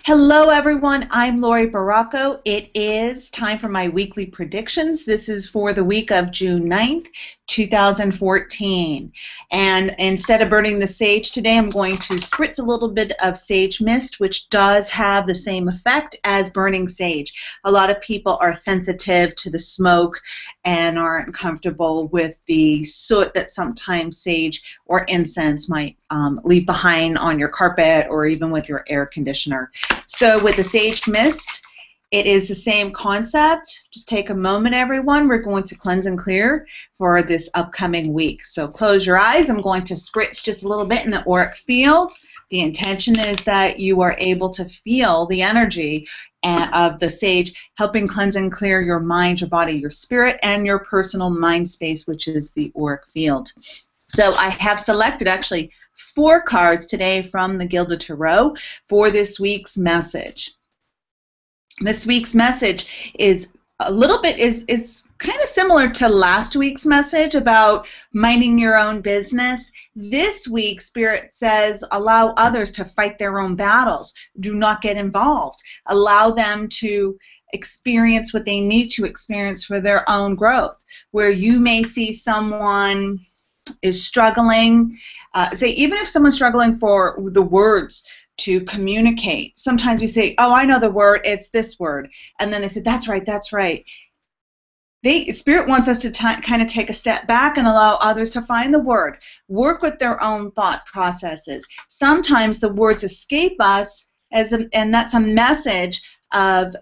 Hello, everyone. I'm Laurie Barraco. It is time for my weekly predictions. This is for the week of June 9th, 2014. And instead of burning the sage today, I'm going to spritz a little bit of sage mist, which does have the same effect as burning sage. A lot of people are sensitive to the smoke and aren't comfortable with the soot that sometimes sage or incense might leave behind on your carpet or even with your air conditioner. So with the sage mist, it is the same concept. Just take a moment, everyone. We're going to cleanse and clear for this upcoming week. So close your eyes. I'm going to spritz just a little bit in the auric field. The intention is that you are able to feel the energy of the sage, helping cleanse and clear your mind, your body, your spirit, and your personal mind space, which is the auric field. So I have selected actually 4 cards today from the Gilded Tarot for this week's message. This week's message is a little bit is kind of similar to last week's message about minding your own business. This week, Spirit says, allow others to fight their own battles. Do not get involved. Allow them to experience what they need to experience for their own growth. Where you may see someone is struggling, say even if someone's struggling for the words to communicate, sometimes we say, oh, I know the word, it's this word, and then they say, that's right, that's right. Spirit wants us to kind of take a step back and allow others to find the word, work with their own thought processes. Sometimes the words escape us, and that's a message of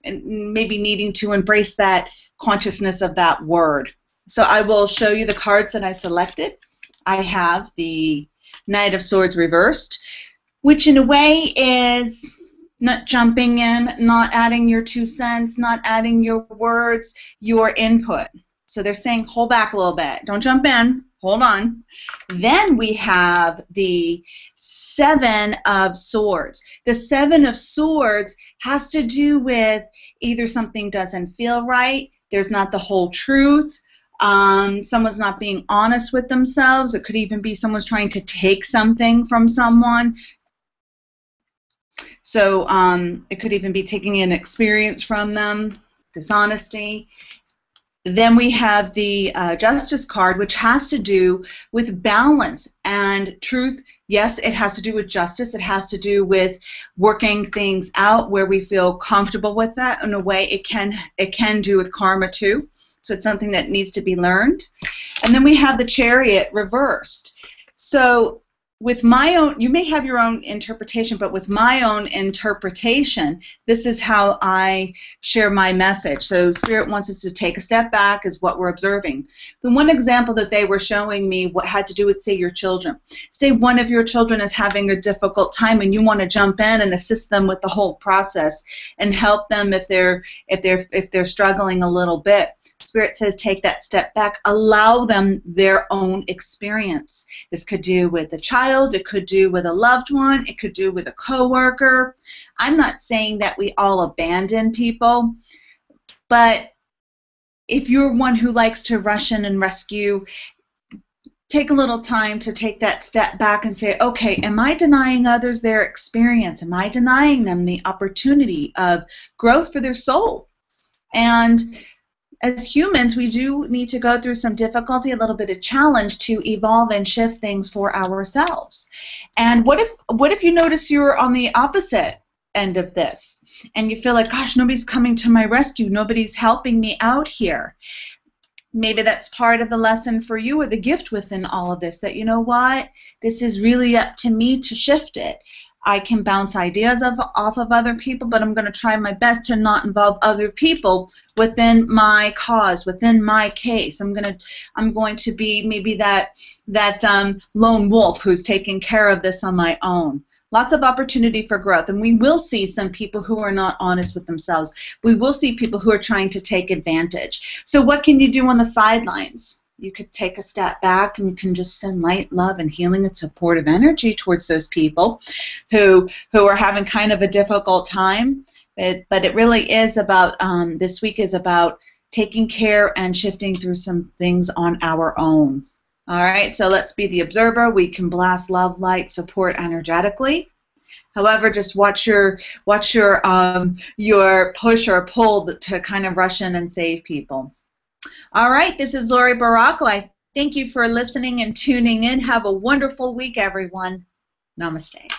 maybe needing to embrace that consciousness of that word. So I will show you the cards that I selected. I have the Knight of Swords reversed, which in a way is not jumping in, not adding your 2 cents, not adding your words, your input. So they're saying hold back a little bit. Don't jump in. Hold on. Then we have the 7 of Swords. The 7 of Swords has to do with either something doesn't feel right, there's not the whole truth, someone's not being honest with themselves. It could even be someone's trying to take something from someone. So it could even be taking an experience from them, dishonesty. Then we have the Justice card, which has to do with balance and truth. Yes, it has to do with justice. It has to do with working things out where we feel comfortable with that. In a way, it can do with karma too. So it's something that needs to be learned. And then we have the Chariot reversed. So with my own, you may have your own interpretation, but with my own interpretation, this is how I share my message. So Spirit wants us to take a step back is what we're observing. The one example that they were showing me what had to do with, say, your children. Say one of your children is having a difficult time and you want to jump in and assist them with the whole process and help them if they're struggling a little bit. Spirit says take that step back, allow them their own experience. This could do with a child, it could do with a loved one, it could do with a coworker. I'm not saying that we all abandon people, but if you're one who likes to rush in and rescue, take a little time to take that step back and say, okay, am I denying others their experience? Am I denying them the opportunity of growth for their soul? And as humans, we do need to go through some difficulty, a little bit of challenge to evolve and shift things for ourselves. And what if you notice you're on the opposite end of this and you feel like, gosh, nobody's coming to my rescue, nobody's helping me out here? Maybe that's part of the lesson for you or the gift within all of this, that you know what, this is really up to me to shift it. I can bounce ideas off of other people, but I'm going to try my best to not involve other people within my cause, within my case. I'm going to be maybe that lone wolf who's taking care of this on my own. Lots of opportunity for growth, and we will see some people who are not honest with themselves. We will see people who are trying to take advantage. So what can you do on the sidelines? You could take a step back and you can just send light, love, and healing and supportive energy towards those people who are having kind of a difficult time. But it really is about, this week is about taking care and shifting through some things on our own. All right, so let's be the observer. We can blast love, light, support energetically. However, just watch your push or pull to kind of rush in and save people. All right, this is Laurie Barraco. I thank you for listening and tuning in. Have a wonderful week, everyone. Namaste.